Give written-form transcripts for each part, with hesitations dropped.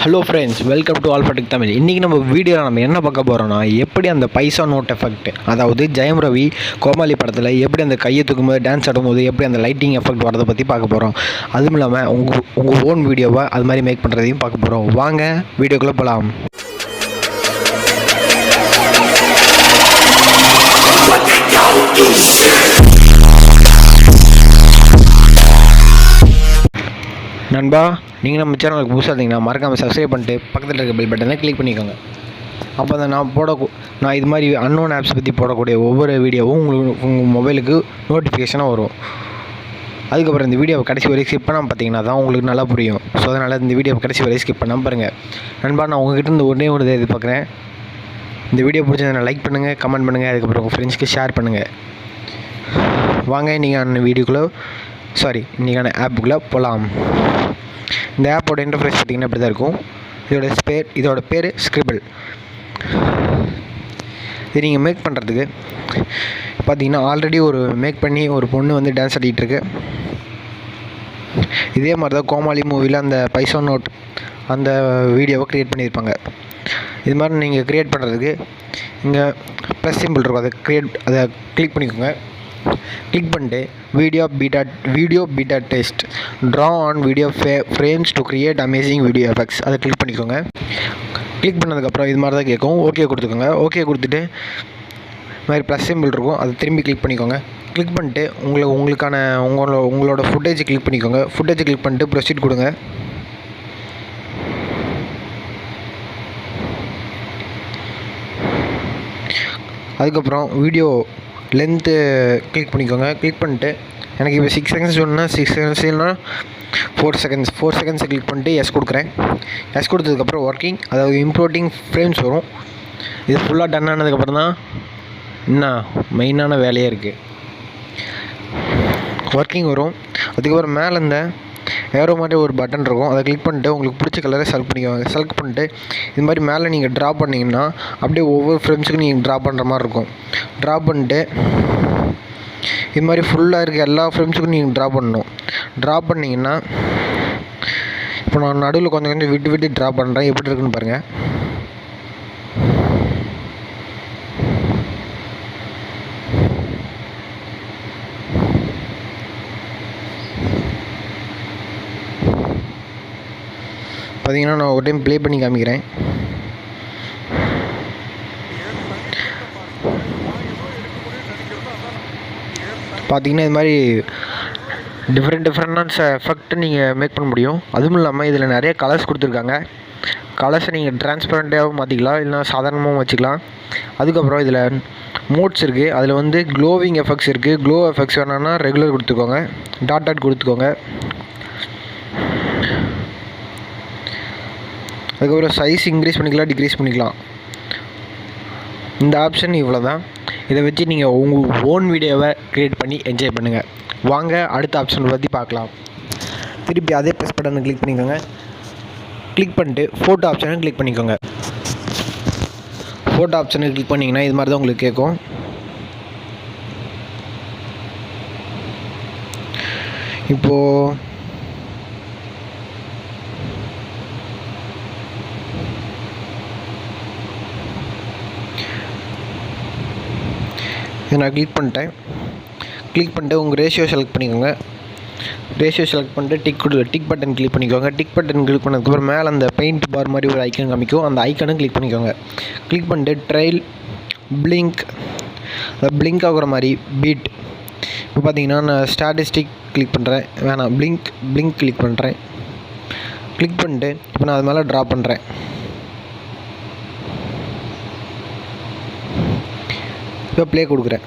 Hello friends, welcome to alpha tech Tamil. இன்றைக்கி நம்ம வீடியோவில் நம்ம என்ன பார்க்க போகிறோம்னா, எப்படி அந்த பைசா நோட் எஃபெக்ட், அதாவது ஜெயம் ரவி கோமாளி படத்தில் எப்படி அந்த கையை தூக்கும்போது டான்ஸ் ஆடும்போது எப்படி அந்த லைட்டிங் எஃபெக்ட் வரதை பற்றி பார்க்க போகிறோம். அதுவும் இல்லாமல் உங்கள் ஓன் வீடியோவை அது மாதிரி மேக் பண்ணுறதையும் பார்க்க போகிறோம். வாங்க வீடியோக்குள்ளே போகலாம். நண்பா, நீங்கள் நம்ம சேனலுக்கு புதுசாக இருந்தீங்கன்னா மறக்காமல் சப்ஸ்கிரைப் பண்ணிட்டு பக்கத்தில் இருக்க பெல் பட்டனை கிளிக் பண்ணிக்கோங்க. அப்போ தான் நான் இது மாதிரி அன்னோன் ஆப்ஸ் பற்றி போடக்கூடிய ஒவ்வொரு வீடியோவும் உங்கள் மொபைலுக்கு நோட்டிஃபிகேஷனாக வரும். அதுக்கப்புறம் இந்த வீடியோவை கடைசி வரை ஸ்கிப் பண்ணாமல் பார்த்தீங்கன்னா தான் உங்களுக்கு நல்லா புரியும். ஸோ அதனால் இந்த வீடியோவை கடைசி வரை ஸ்கிப் பண்ணாமல் பாருங்கள். நண்பா, நான் உங்கள்கிட்ட இருந்து ஒன்றே எதிர்பார்க்குறேன். இந்த வீடியோ பிடிச்சதை லைக் பண்ணுங்கள், கமெண்ட் பண்ணுங்கள், அதுக்கப்புறம் உங்கள் ஃப்ரெண்ட்ஸ்க்கு ஷேர் பண்ணுங்கள். வாங்க இன்றைக்கான ஆப்புக்குள்ளே போகலாம். இந்த ஆப்போட இன்டர்ஃபேஸ் பார்த்திங்கன்னா இப்படி தான் இருக்கும். இதோட பேர் ஸ்கிரிபிள். இது நீங்கள் மேக் பண்ணுறதுக்கு பார்த்திங்கன்னா ஆல்ரெடி மேக் பண்ணி ஒரு பொண்ணு வந்து டான்ஸ் ஆடிட்டுருக்கு. இதே மாதிரி தான் கோமாளி மூவியில் அந்த பைசா நோட் அந்த வீடியோவை க்ரியேட் பண்ணியிருப்பாங்க. இது மாதிரி நீங்கள் க்ரியேட் பண்ணுறதுக்கு இங்கே ப்ளஸ் சிம்பிள் இருக்கும். அதை கிளிக் பண்ணிக்கோங்க. கிளிக் பண்ணிட்டு video beta test draw on video frames to create amazing video effects அதை கிளிக் பண்ணிக்கோங்க. கிளிக் பண்ணதுக்கப்புறம் இது மாதிரி தான் கேட்கும். ஓகே கொடுத்துக்கோங்க. ஓகே கொடுத்துட்டு இது மாதிரி ப்ளஸ் சிம்பிள் இருக்கும், அதை திரும்பி கிளிக் பண்ணிக்கோங்க. கிளிக் பண்ணிட்டு உங்களோட ஃபுட்டேஜ் கிளிக் பண்ணிக்கோங்க. ஃபுட்டேஜ் கிளிக் பண்ணிட்டு ப்ரொசீட் கொடுங்க. அதுக்கப்புறம் வீடியோ லென்த்து கிளிக் பண்ணிக்கோங்க. கிளிக் பண்ணிட்டு எனக்கு இப்போ 6 செகண்ட்ஸ் வேணும்னா 6 செகண்ட்ஸ் இல்லைனா 4 செகண்ட்ஸை கிளிக் பண்ணிட்டு எஸ் கொடுக்குறேன். எஸ் கொடுத்ததுக்கப்புறம் ஒர்க்கிங், அதாவது இம்போர்ட்டிங் ஃப்ரேம்ஸ் வரும். இது ஃபுல்லாக டன் ஆனதுக்கப்புறம் தான் இன்னும் மெயினான வேலையே இருக்குது. ஒர்க்கிங் வரும். அதுக்கப்புறம் மேலே இந்த ஏரோ மாதிரி ஒரு பட்டன் இருக்கும். அதை கிளிக் பண்ணிட்டு உங்களுக்கு பிடிச்ச கலரை செலக்ட் பண்ணிக்கோங்க. செலக்ட் பண்ணிட்டு இது மாதிரி மேலே நீங்கள் ட்ரா பண்ணிங்கன்னா அப்படியே ஒவ்வொரு ஃப்ரேம்ஸுக்கும் நீங்கள் ட்ரா பண்ணுற மாதிரி இருக்கும். ட்ரா பண்ணிட்டு இது மாதிரி ஃபுல்லாக இருக்க எல்லா ஃப்ரேம்ஸுக்கும் நீங்கள் ட்ரா பண்ணணும். ட்ரா பண்ணிங்கன்னா இப்போ நான் நடுவில் கொஞ்சம் விட்டு ட்ரா பண்ணுறேன். எப்படி இருக்குன்னு பாருங்கள். பார்த்தீங்கன்னா நான் ஒரு டைம் ப்ளே பண்ணி காமிக்கிறேன். பார்த்தீங்கன்னா இது மாதிரி டிஃப்ரெண்டான எஃபெக்ட் நீங்கள் மேக் பண்ண முடியும். அதுவும் இல்லாமல் இதில் நிறைய கலர்ஸ் கொடுத்துருக்காங்க. கலர்ஸை நீங்கள் டிரான்ஸ்பரண்ட்டாகவும் மாற்றிக்கலாம், இல்லைனா சாதாரணமாகவும் வச்சுக்கலாம். அதுக்கப்புறம் இதில் மோட்ஸ் இருக்குது. அதில் வந்து க்ளோவிங் எஃபெக்ட்ஸ் இருக்குது. க்ளோ எஃபெக்ட்ஸ் வேணும்னா ரெகுலர் கொடுத்துக்கோங்க, டாட் கொடுத்துக்கோங்க. அதுக்கப்புறம் சைஸ் இன்க்ரீஸ் பண்ணிக்கலாம், டிக்ரீஸ் பண்ணிக்கலாம். இந்த ஆப்ஷன் இவ்வளோ தான். இதை வச்சு நீங்கள் உங்கள் ஓன் வீடியோவை க்ரியேட் பண்ணி என்ஜாய் பண்ணுங்கள். வாங்க அடுத்த ஆப்ஷன் பற்றி பார்க்கலாம். திருப்பி அதே ப்ரெஸ் பட்டனை கிளிக் பண்ணிக்கோங்க. கிளிக் பண்ணிட்டு ஃபோட்டோ ஆப்ஷனை கிளிக் பண்ணிக்கோங்க. ஃபோட்டோ ஆப்ஷனை கிளிக் பண்ணிங்கன்னா இது மாதிரி தான் உங்களுக்கு கேட்கும். இப்போது நான் கிளிக் பண்ணிட்டேன். கிளிக் பண்ணிட்டு உங்கள் ரேஷியோ செலக்ட் பண்ணிக்கோங்க. ரேஷியோ செலக்ட் பண்ணிட்டு டிக் பட்டன் கிளிக் பண்ணிக்கோங்க. டிக் பட்டன் கிளிக் பண்ணதுக்கப்புறம் மேலே அந்த பெயிண்ட் பார் மாதிரி ஒரு ஐக்கன் காமிக்கும். அந்த ஐக்கனும் கிளிக் பண்ணிக்கோங்க. கிளிக் பண்ணிட்டு ட்ரைல் பிளிங்க் ஆகுற மாதிரி பீட். இப்போ பார்த்தீங்கன்னா நான் ஸ்டாட்டிஸ்டிக் கிளிக் பண்ணுறேன். வேணாம், பிளிங்க் கிளிக் பண்ணுறேன். கிளிக் பண்ணிட்டு இப்போ நான் அது மேலே ட்ரா பண்ணுறேன். இப்போ ப்ளே கொடுக்குறேன்.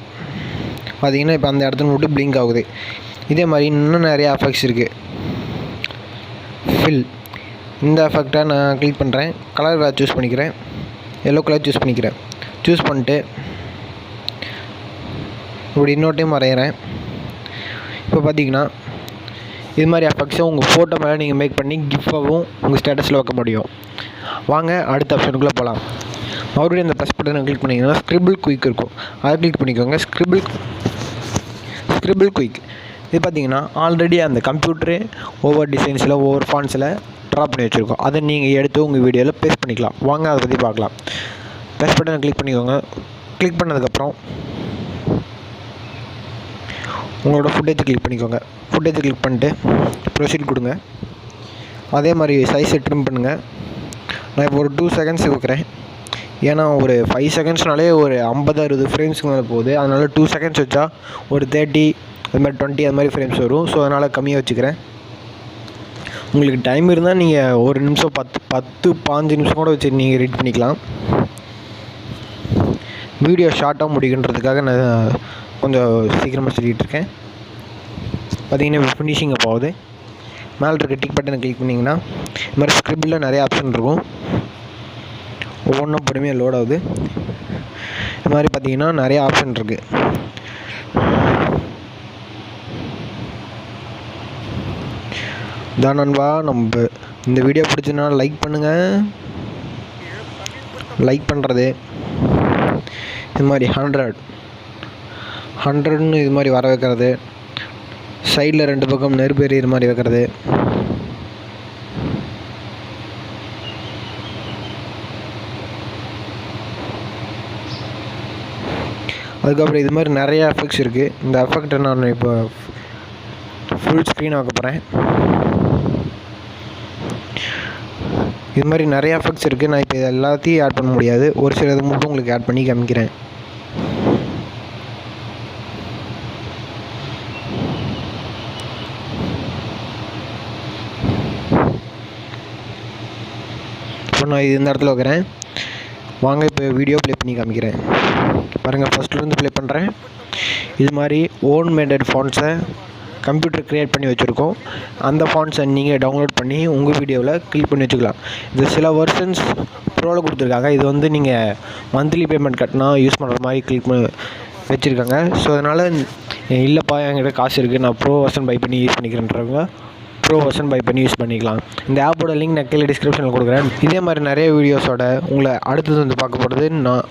பார்த்தீங்கன்னா இப்போ அந்த இடத்துல மட்டும் பிளிங்க் ஆகுது. இதே மாதிரி இன்னும் நிறைய எஃபெக்ட்ஸ் இருக்குது. இந்த எஃபெக்டை நான் கிளிக் பண்ணுறேன். கலர் வேறு சூஸ் பண்ணிக்கிறேன். எல்லோ கலர் சூஸ் பண்ணிக்கிறேன். சூஸ் பண்ணிட்டு இப்படி இன்னொரு டைம் வரைகிறேன். இப்போ பார்த்தீங்கன்னா இது மாதிரி எஃபெக்ட்ஸை உங்கள் ஃபோட்டோ மேலே நீங்கள் மேக் பண்ணி கிஃப்டாகவும் உங்கள் ஸ்டேட்டஸில் வைக்க முடியும். வாங்க அடுத்த ஆப்ஷனுக்குள்ளே போகலாம். மறுபடியும் அந்த ப்ளஸ் பட்டனை கிளிக் பண்ணிங்கன்னா ஸ்கிரிபிள் குயிக் இருக்கும். அதை கிளிக் பண்ணிக்கோங்க. ஸ்கிரிபிள் குயிக் இது பார்த்திங்கன்னா ஆல்ரெடி அந்த கம்ப்யூட்டரே ஒவ்வொரு டிசைன்ஸில் ஒவ்வொரு ஃபாண்ட்ஸில் ட்ரா பண்ணி வச்சுருக்கோம். அதை நீங்கள் எடுத்து உங்கள் வீடியோவில் பேஸ்ட் பண்ணிக்கலாம். வாங்க அதை பற்றி பார்க்கலாம். பேஸ்ட் பட்டனை கிளிக் பண்ணிக்கோங்க. கிளிக் பண்ணதுக்கப்புறம் உங்களோட ஃபுட்டேஜ் கிளிக் பண்ணிக்கோங்க. ஃபுட்டேஜ் கிளிக் பண்ணிட்டு ப்ரொசீட் கொடுங்க. அதே மாதிரி சைஸை ட்ரிம் பண்ணுங்கள். நான் இப்போ ஒரு 2 செகண்ட்ஸ் வைக்கிறேன். ஏன்னா ஒரு 5 செகண்ட்ஸ்னாலே ஒரு 50-60 ஃப்ரேம்ஸ்க்கு மேலே போகுது. அதனால் 2 செகண்ட்ஸ் வச்சா ஒரு 30 அது மாதிரி 20 அது மாதிரி ஃப்ரேம்ஸ் வரும். ஸோ அதனால் கம்மியாக வச்சுக்கிறேன். உங்களுக்கு டைம் இருந்தால் நீங்கள் ஒரு நிமிஷம் 10-15 நிமிஷம் கூட வச்சு நீங்கள் எடிட் பண்ணிக்கலாம். வீடியோ ஷார்ட்டாக முடிக்கின்றதுக்காக நான் கொஞ்சம் சீக்கிரமாக சொல்லிகிட்ருக்கேன். பார்த்திங்கன்னா ஃபினிஷிங் அப்போ ஆகுது. மேலே இருக்க டிக் பட்டனை கிளிக் பண்ணிங்கன்னா இது மாதிரி ஸ்கிரிப்டில் நிறைய ஆப்ஷன் இருக்கும். ஒவ்வொன்றும் பொறுமையாக லோட் ஆகுது. இது மாதிரி பார்த்திங்கன்னா நிறைய ஆப்ஷன் இருக்குது. தான் நண்பா, நம்ம இந்த வீடியோ பிடிச்சதுனால லைக் பண்ணுங்கள். லைக் பண்ணுறது இது மாதிரி 100ன்னு இது மாதிரி வர வைக்கிறது, சைடில் 2 பக்கம் நெருப்பு எரியிற மாதிரி வைக்கிறது, அதுக்கப்புறம் இது மாதிரி நிறைய எஃபெக்ட்ஸ் இருக்குது. இந்த எஃபெக்டை நான் இப்போ ஃபுல் ஸ்க்ரீன் ஆக்க போகிறேன். இது மாதிரி நிறைய எஃபெக்ட்ஸ் இருக்குது. நான் இப்போ இது எல்லாத்தையும் ஆட் பண்ண முடியாது. ஒரு சிலது மட்டும் உங்களுக்கு ஆட் பண்ணி காமிக்கிறேன். இப்போ நான் இது இந்த இடத்துல வைக்கிறேன். வாங்க இப்போ வீடியோ ப்ளே பண்ணி காமிக்கிறேன். பாருங்கள், ஃபஸ்ட்லேருந்து ப்ளே பண்ணுறேன். இது மாதிரி ஓன் மேடட் ஃபாண்ட்ஸை கம்ப்யூட்டர் க்ரியேட் பண்ணி வச்சுருக்கோம். அந்த ஃபாண்ட்ஸை நீங்கள் டவுன்லோட் பண்ணி உங்கள் வீடியோவில் கிளிக் பண்ணி வச்சுக்கலாம். இது சில வெர்ஷன்ஸ் ப்ரோவில் கொடுத்துருக்காங்க. இது வந்து நீங்கள் மந்த்லி பேமெண்ட் கட்டினா யூஸ் பண்ணுற மாதிரி கிளிக் பண்ணி வச்சுருக்காங்க. ஸோ அதனால் இல்லைப்பா என்கிட்ட காசு இருக்குது, நான் ப்ரோ வெர்ஷன் பை பண்ணி யூஸ் பண்ணிக்கிறேன்றவங்க ப்ரோ வெர்ஷன் பை பண்ணி யூஸ் பண்ணிக்கலாம். இந்த ஆப்போட லிங்க் நான் கீழே டிஸ்கிரிப்ஷனில் கொடுக்குறேன். இதே மாதிரி நிறைய வீடியோஸோட உங்களை அடுத்தது வந்து பார்க்க போகிறது நான்